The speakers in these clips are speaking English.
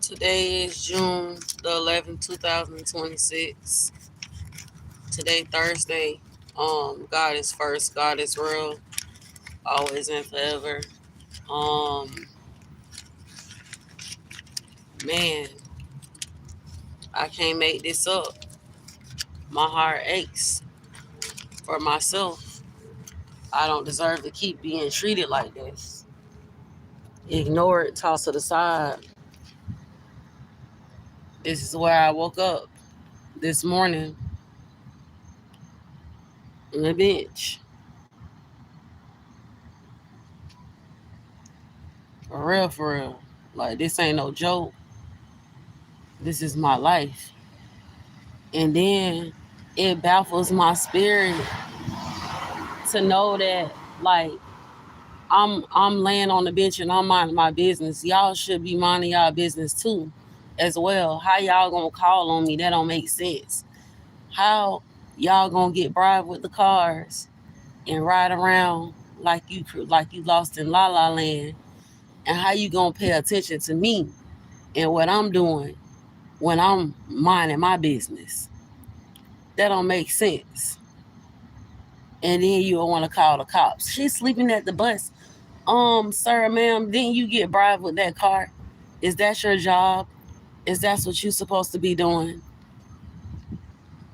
Today is June the 11th, 2026. Today, Thursday. God is first. God is real. Always and forever. Um, Man, I can't make this up. My heart aches for myself. I don't deserve to keep being treated like this. Ignore it, toss it aside. This is where I woke up this morning on the bench. For real, for real. Like, this ain't no joke. This is my life. And then it baffles my spirit to know that, like, I'm laying on the bench and I'm minding my business. Y'all should be minding y'all business too, as well. How y'all gonna call on me? That don't make sense. How y'all gonna get bribed with the cars and ride around like you lost in La La Land? And how you gonna pay attention to me and what I'm doing when I'm minding my business? That don't make sense. And then you want to call the cops. She's sleeping at the bus. Sir, ma'am, didn't you get bribed with that car? Is that your job? Is that what you supposed to be doing?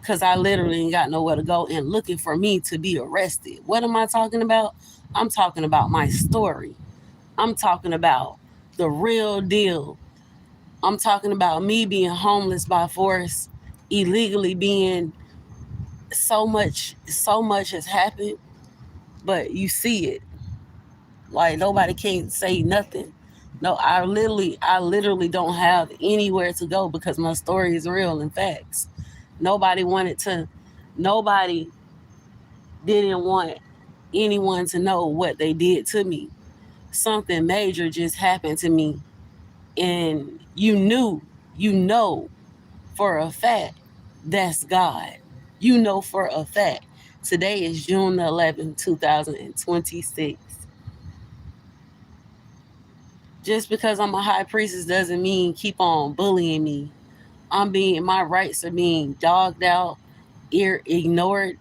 Because I literally ain't got nowhere to go and looking for me to be arrested. What am I talking about? I'm talking about my story. I'm talking about the real deal. I'm talking about me being homeless by force, illegally being so much has happened, but you see it. Like, nobody can't say nothing. No, I literally don't have anywhere to go because my story is real and facts. Nobody wanted to, nobody didn't want anyone to know what they did to me. Something major just happened to me, and you know for a fact that's God. You know for a fact. Today is June the 11th, 2026. Just because I'm a high priestess doesn't mean keep on bullying me. My rights are being dogged out, ignored,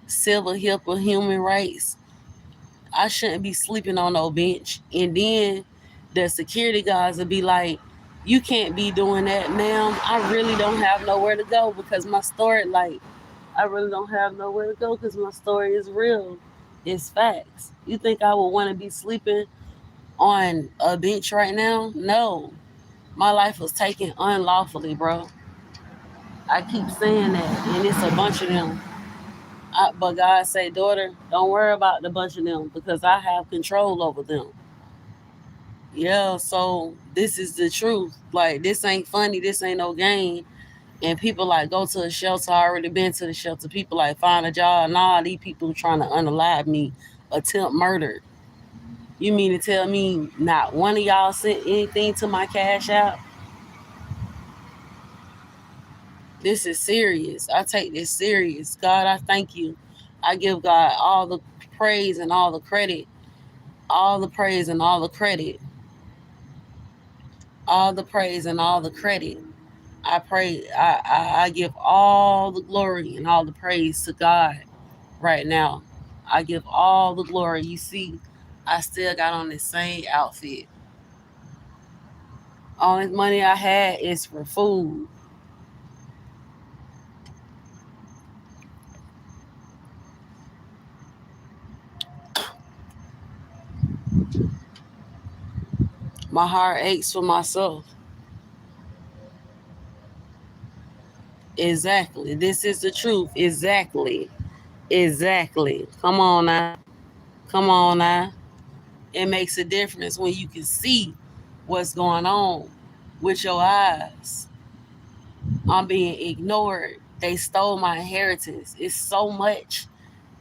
civil HIPAA human rights. I shouldn't be sleeping on no bench. And then the security guards will be like, you can't be doing that, ma'am. I really don't have nowhere to go because my story, like, I really don't have nowhere to go because my story is real. It's facts. You think I would want to be sleeping on a bench right now? No. My life was taken unlawfully, bro. I keep saying that, and it's a bunch of them. But God say, daughter, don't worry about the bunch of them because I have control over them. Yeah, so this is the truth. Like, this ain't funny. This ain't no game. And people like go to a shelter. I already been to the shelter. People like find a job. Nah, these people trying to unalive me, attempt murder. You mean to tell me not one of y'all sent anything to my cash app? This is serious. I take this serious. God, I thank you. I give God all the praise and all the credit. All the praise and all the credit. All the praise and all the credit. I give all the glory and all the praise to God right now. I give all the glory. You see, I still got on the same outfit. Only money I had is for food. My heart aches for myself. Exactly. This is the truth. Exactly. Exactly. Come on now. Come on now. It makes a difference when you can see what's going on with your eyes. I'm being ignored. They stole my inheritance. It's so much,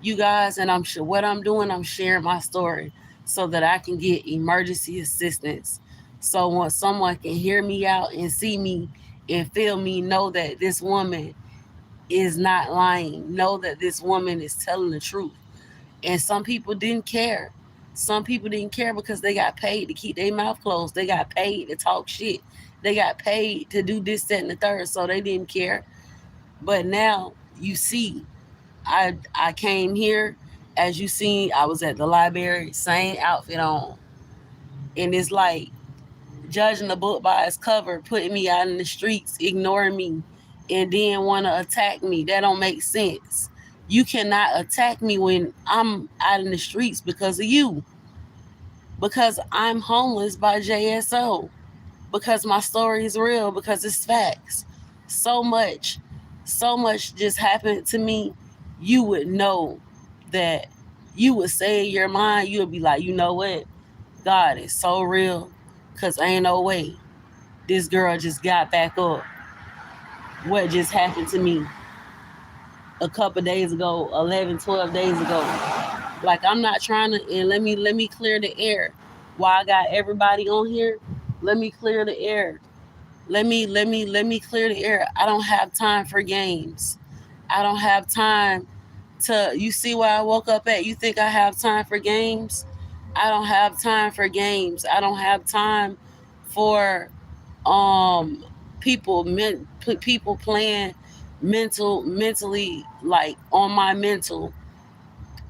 you guys, and I'm sure what I'm doing, I'm sharing my story so that I can get emergency assistance. So when someone can hear me out and see me and feel me, know that this woman is not lying, know that this woman is telling the truth. And some people didn't care. Some people didn't care because they got paid to keep their mouth closed. They got paid to talk shit. They got paid to do this, that, and the third, so they didn't care. But now you see, I came here, as you seen, I was at the library, same outfit on. And it's like judging the book by its cover, putting me out in the streets, ignoring me, and then want to attack me. That don't make sense. You cannot attack me when I'm out in the streets because of you. Because I'm homeless by JSO. Because my story is real, because it's facts. So much, so much just happened to me. You would know that, you would say in your mind, you would be like, you know what? God is so real, because ain't no way this girl just got back up. What just happened to me a couple days ago, 11, 12 days ago. Like, I'm not trying to, and let me clear the air. While I got everybody on here, let me clear the air. Let me clear the air. I don't have time for games. I don't have time to, you see where I woke up at? You think I have time for games? I don't have time for games. I don't have time for um people playing mentally, like on my mental.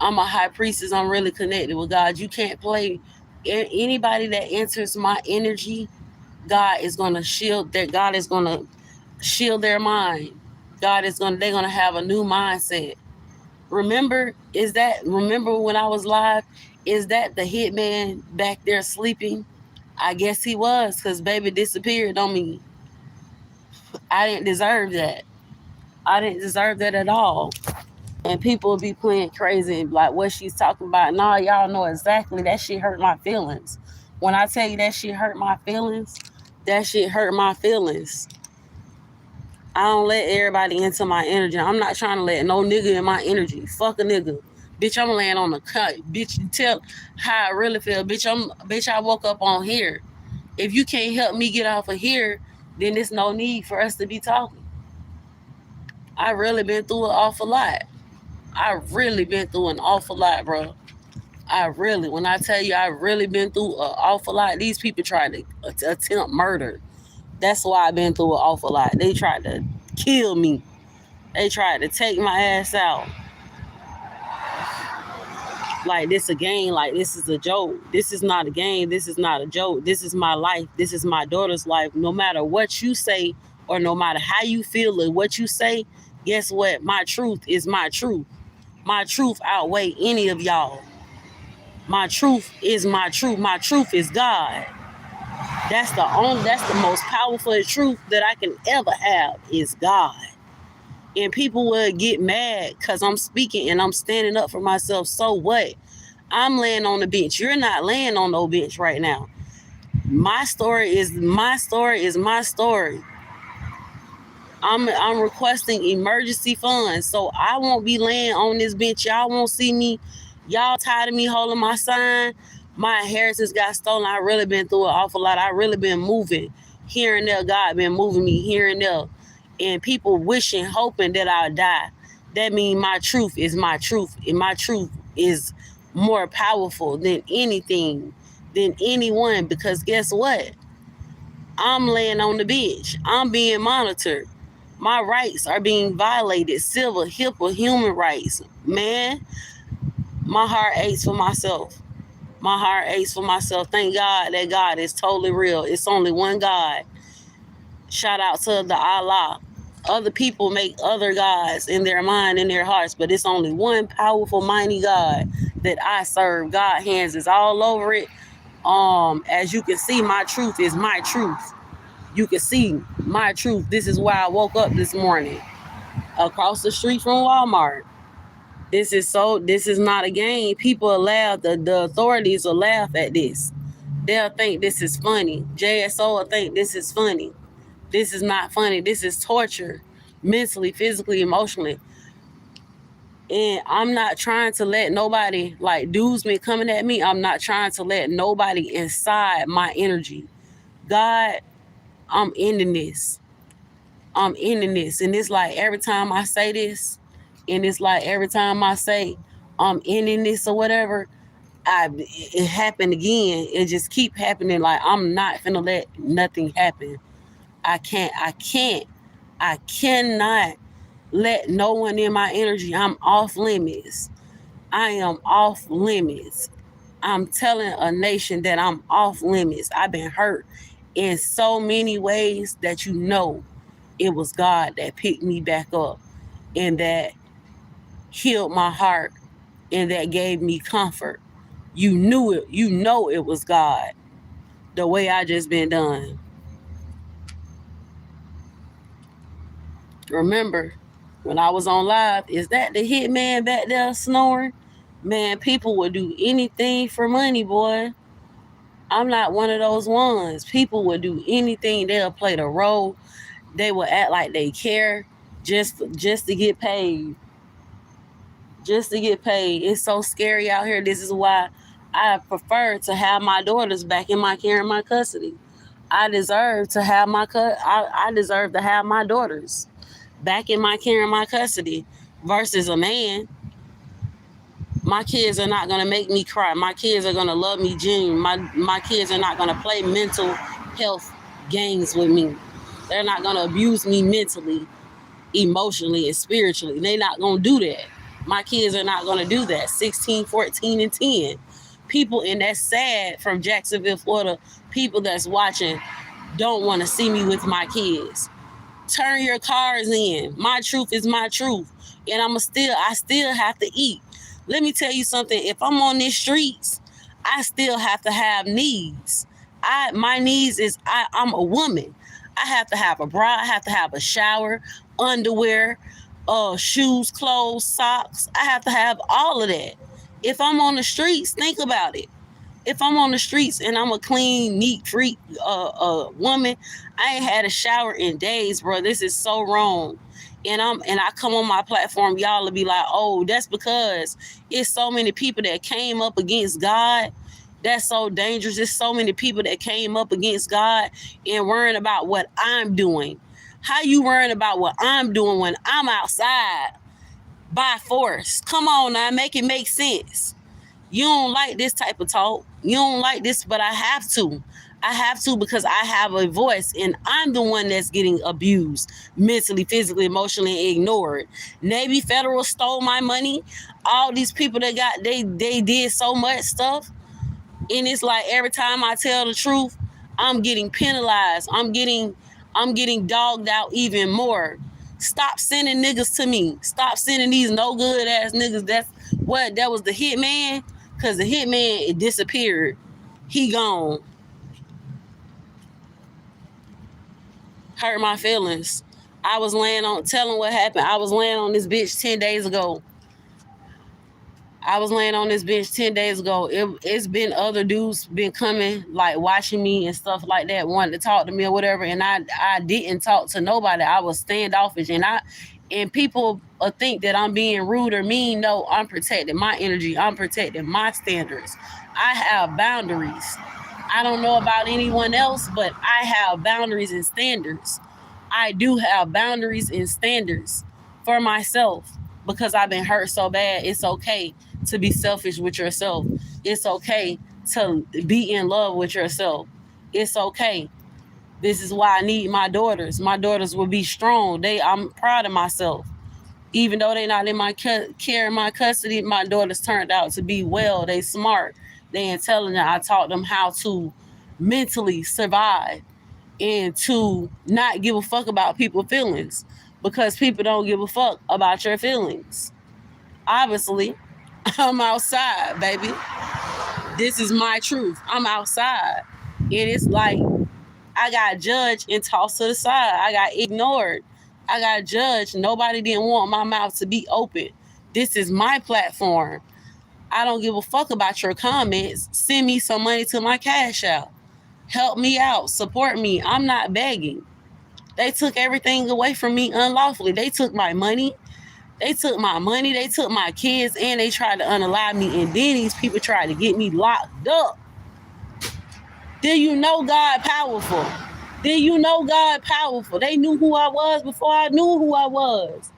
I'm a high priestess. I'm really connected with God. You can't play. Anybody that enters my energy, God is gonna shield their. God is gonna shield their mind. God is gonna. They're gonna have a new mindset. Remember when I was live? Is that the hitman back there sleeping? I guess he was, because baby disappeared on me. I didn't deserve that. I didn't deserve that at all. And people be playing crazy, like what she's talking about. Nah, y'all know exactly that shit hurt my feelings. When I tell you that shit hurt my feelings, that shit hurt my feelings. I don't let everybody into my energy. I'm not trying to let no nigga in my energy. Fuck a nigga. Bitch, I'm laying on the cut. Bitch, you tell how I really feel. Bitch, I woke up on here. If you can't help me get off of here, then there's no need for us to be talking. I really been through an awful lot. I really been through an awful lot, bro. When I tell you, I really been through an awful lot. These people tried to attempt murder. That's why I've been through an awful lot. They tried to kill me. They tried to take my ass out. Like this a game, like this is a joke. This is not a game. This is not a joke. This is my life. This is my daughter's life. No matter what you say, or no matter how you feel or what you say, guess what? My truth is my truth. My truth outweigh any of y'all. My truth is my truth. My truth is God. That's the most powerful truth that I can ever have is God. And people would get mad because I'm speaking and I'm standing up for myself. So what? I'm laying on the bench. You're not laying on no bench right now. My story is my story is my story. I'm requesting emergency funds, so I won't be laying on this bench. Y'all won't see me. Y'all tired of me holding my sign. My inheritance got stolen. I really been through an awful lot. I really been moving here and there. God been moving me here and there, and people wishing, hoping that I'll die. That means my truth is my truth, and my truth is more powerful than anything, than anyone. Because guess what? I'm laying on the bench. I'm being monitored. My rights are being violated. Civil, HIPAA, human rights. Man, my heart aches for myself. My heart aches for myself. Thank God that God is totally real. It's only one God. Shout out to the Allah. Other people make other gods in their mind, in their hearts, but it's only one powerful, mighty God that I serve. God hands is all over it. As you can see, my truth is my truth. You can see my truth. This is why I woke up this morning across the street from Walmart. This is not a game. People will laugh. The authorities will laugh at this. They'll think this is funny. JSO will think this is funny. This is not funny. This is torture, mentally, physically, emotionally. And I'm not trying to let nobody, like dudes been coming at me. I'm not trying to let nobody inside my energy. God, I'm ending this. I'm ending this. And it's like every time I say this, and it's like every time I say I'm ending this or whatever, it happened again. It just keep happening. Like I'm not finna let nothing happen. I cannot let no one in my energy. I'm off limits. I am off limits. I'm telling a nation that I'm off limits. I've been hurt in so many ways that it was God that picked me back up and that healed my heart and that gave me comfort. You knew it. You know it was God. The way I just been done. Remember, when I was on live, is that the hitman back there snoring? Man, people would do anything for money, boy. I'm not one of those ones. People would do anything. They'll play the role. They will act like they care just to get paid. Just to get paid. It's so scary out here. This is why I prefer to have my daughters back in my care and my custody. I deserve to have I deserve to have my daughters back in my care and my custody versus a man. My kids are not going to make me cry. My kids are going to love me genuine. My kids are not going to play mental health games with me. They're not going to abuse me mentally, emotionally, and spiritually. They're not going to do that. My kids are not going to do that. 16, 14, and 10. People, and that's sad, from Jacksonville, Florida, people that's watching don't want to see me with my kids. Turn your cars in. My truth is my truth. And I still have to eat. Let me tell you something. If I'm on these streets, I still have to have needs. My needs is I'm a woman. I have to have a bra. I have to have a shower, underwear, shoes, clothes, socks. I have to have all of that. If I'm on the streets, think about it. If I'm on the streets and I'm a clean, neat, freak woman, I ain't had a shower in days, bro. This is so wrong. And I come on my platform, y'all will be like, oh, that's because it's so many people that came up against God. That's so dangerous. There's so many people that came up against God and worrying about what I'm doing. How you worrying about what I'm doing when I'm outside by force? Come on now, make it make sense. You don't like this type of talk. You don't like this, but I have to. I have to because I have a voice and I'm the one that's getting abused mentally, physically, emotionally, and ignored. Navy Federal stole my money. All these people that they did so much stuff. And it's like every time I tell the truth, I'm getting penalized. I'm getting dogged out even more. Stop sending niggas to me. Stop sending these no good ass niggas. That was the hitman. Because the hitman, it disappeared. He gone. Hurt my feelings. I was telling what happened. I was laying on this bitch 10 days ago. It's been other dudes been coming, like watching me and stuff like that, wanting to talk to me or whatever. And I didn't talk to nobody. I was standoffish. And people think that I'm being rude or mean. No, I'm protecting my energy. I'm protecting my standards. I have boundaries. I don't know about anyone else, but I have boundaries and standards. I do have boundaries and standards for myself because I've been hurt so bad. It's okay to be selfish with yourself. It's okay to be in love with yourself. It's okay. This is why I need my daughters. My daughters will be strong. I'm proud of myself. Even though they're not in my care and my custody, my daughters turned out to be well. They smart. They intelligent. I taught them how to mentally survive and to not give a fuck about people's feelings because people don't give a fuck about your feelings. Obviously, I'm outside, baby. This is my truth. I'm outside. And it's like I got judged and tossed to the side. I got ignored. I got judged. Nobody didn't want my mouth to be open. This is my platform. I don't give a fuck about your comments. Send me some money to my Cash App. Help me out. Support me. I'm not begging. They took everything away from me unlawfully. They took my money. They took my kids, and they tried to unalive me. And then these people tried to get me locked up. Did you know God powerful? Did you know God powerful? They knew who I was before I knew who I was.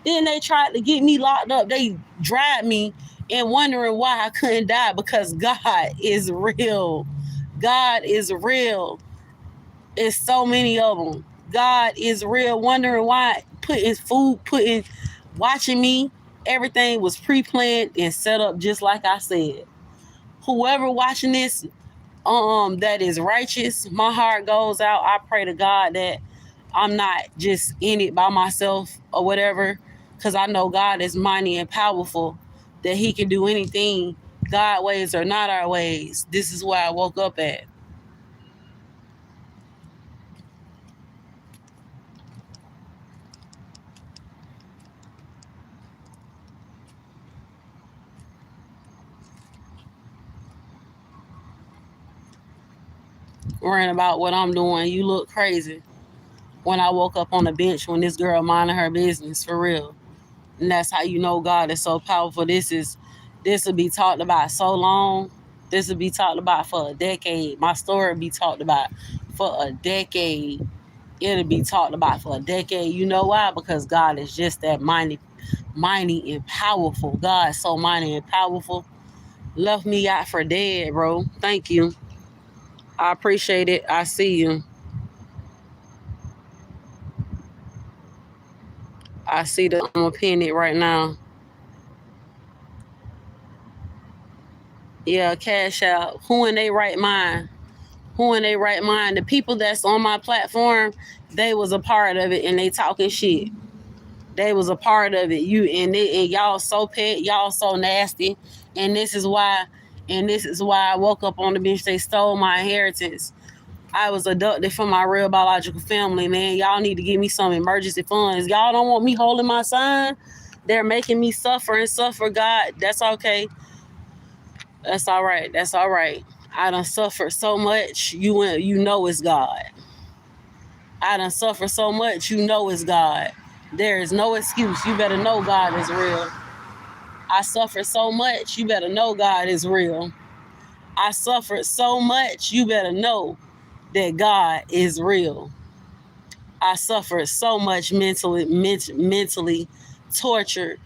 Then they tried to get me locked up. They dragged me and wondering why I couldn't die because God is real. God is real. It's so many of them. God is real, wondering why watching me. Everything was pre-planned and set up just like I said. Whoever watching this, that is righteous, my heart goes out. I pray to God that I'm not just in it by myself or whatever, because I know God is mighty and powerful, that He can do anything. God ways are not our ways. This is where I woke up at. Worrying about what I'm doing. You look crazy. When I woke up on the bench when this girl minding her business, for real. And that's how you know God is so powerful. This will be talked about so long. This will be talked about for a decade. My story will be talked about for a decade. It'll be talked about for a decade. You know why? Because God is just that mighty and powerful. God is so mighty and powerful. Left me out for dead, bro. Thank you. I appreciate it. I see you. I see that. I'm gonna pin it right now. Yeah, cash out. Who in they right mind? Who in they right mind? The people that's on my platform, they was a part of it and they talking shit. They was a part of it. And y'all so pet, y'all so nasty. And this is why I woke up on the bench. They stole my inheritance. I was adopted from my real biological family, man. Y'all need to give me some emergency funds. Y'all don't want me holding my son. They're making me suffer and suffer. God, that's okay. That's all right. That's all right. I done suffered so much. You know it's God. I done suffered so much. You know it's God. There is no excuse. You better know God is real. I suffered so much. You better know God is real. I suffered so much. You better know that God is real. I suffered so much mentally tortured.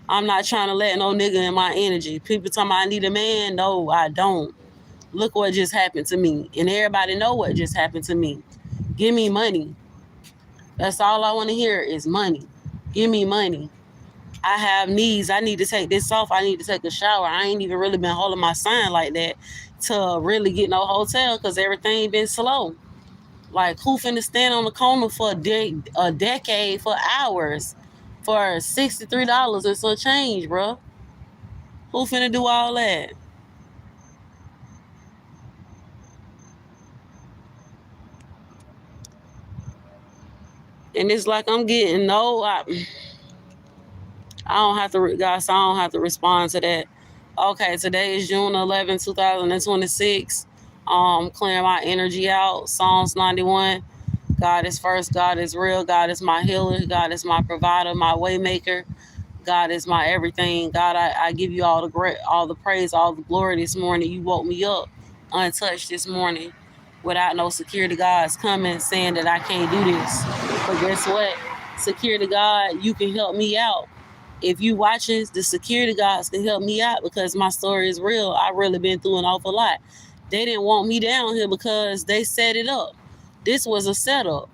I'm not trying to let no nigga in my energy. People talking about I need a man. No, I don't. Look what just happened to me. And everybody know what just happened to me. Give me money. That's all I want to hear is money. Give me money. I have needs. I need to take this off. I need to take a shower. I ain't even really been holding my son like that to really get no hotel because everything been slow. Like, who finna stand on the corner for a decade for hours for $63 and some change, bro? Who finna do all that? And it's like I'm getting no. I don't have to, guys. I don't have to respond to that. Okay, today is June 11, 2026. Clearing my energy out. Psalms 91. God is first. God is real. God is my healer. God is my provider, my waymaker. God is my everything. God, I give you all the praise, all the glory this morning. You woke me up untouched this morning without no security guards coming saying that I can't do this. But guess what? Security guard, you can help me out. If you watching, the security guards can help me out because my story is real. I really been through an awful lot. They didn't want me down here because they set it up. This was a setup.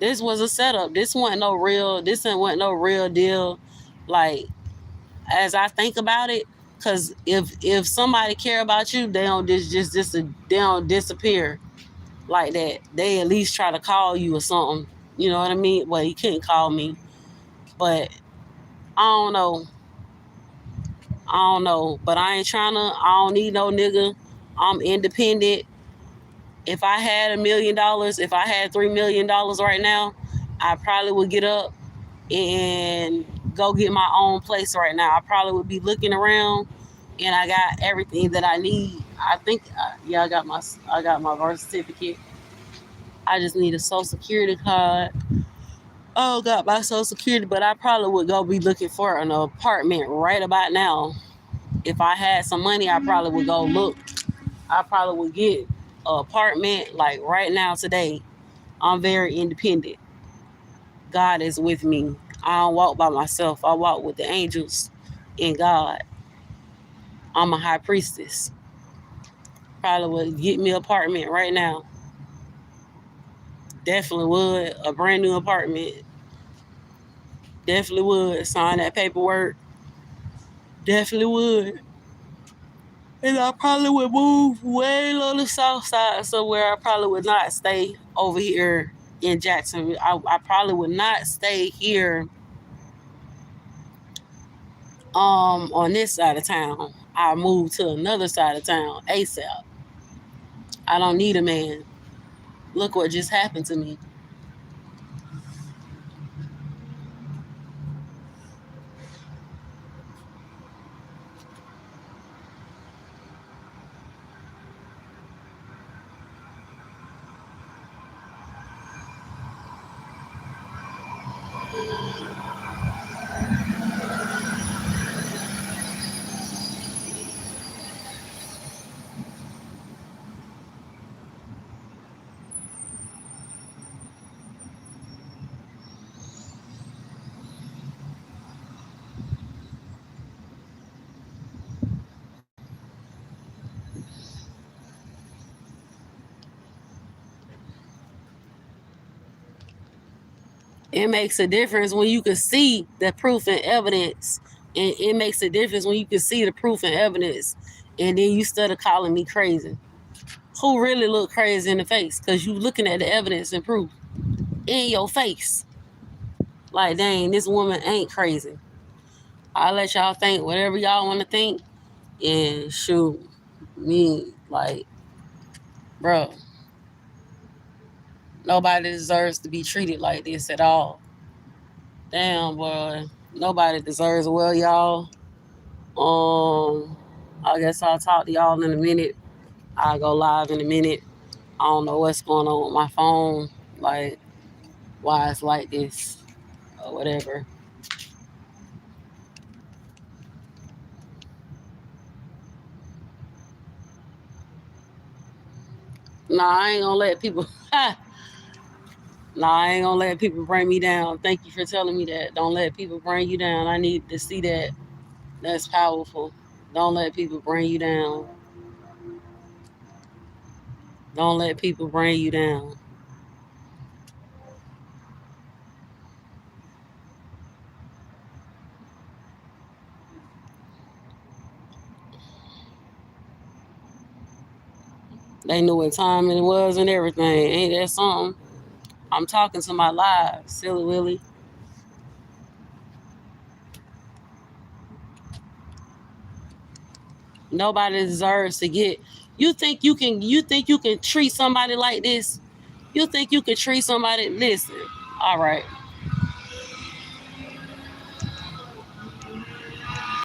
This was a setup. This wasn't no real. This wasn't no real deal. Like, as I think about it, because if somebody care about you, they don't they don't disappear like that. They at least try to call you or something. You know what I mean? Well, he couldn't call me, but I don't know. I don't know. But I ain't trying to. I don't need no nigga. I'm independent. If I had $1 million, if I had $3 million right now, I probably would get up and go get my own place right now. I probably would be looking around, and I got everything that I need. I think, yeah, I got my birth certificate. I just need a social security card. Oh, got my social security, but I probably would go be looking for an apartment right about now. If I had some money, I probably would go look. I probably would get an apartment like right now today. I'm very independent. God is with me. I don't walk by myself. I walk with the angels in God. I'm a high priestess. Probably would get me an apartment right now. Definitely would. A brand new apartment. Definitely would. Sign that paperwork. Definitely would. And I probably would move way on the south side somewhere. I probably would not stay over here in Jacksonville. I probably would not stay here on this side of town. I move to another side of town ASAP. I don't need a man. Look what just happened to me. It makes a difference when you can see the proof and evidence. And it makes a difference when you can see the proof and evidence. And then you started calling me crazy. Who really look crazy in the face? Because you looking at the evidence and proof in your face. Like, dang, this woman ain't crazy. I'll let y'all think whatever y'all want to think. And shoot, me, like, bro, nobody deserves to be treated like this at all. Damn, boy. Nobody deserves well, y'all. Um, I guess I'll talk to y'all in a minute. I'll go live in a minute. I don't know what's going on with my phone, like why it's like this or whatever. Nah, I ain't gonna let people. Nah, I ain't gonna let people bring me down. Thank you for telling me that. Don't let people bring you down. I need to see that. That's powerful. Don't let people bring you down. Don't let people bring you down. They knew what time it was and everything. Ain't that something? I'm talking to my live, silly Willy. Nobody deserves to get. You think you can? You think you can treat somebody like this? You think you can treat somebody? Listen, all right.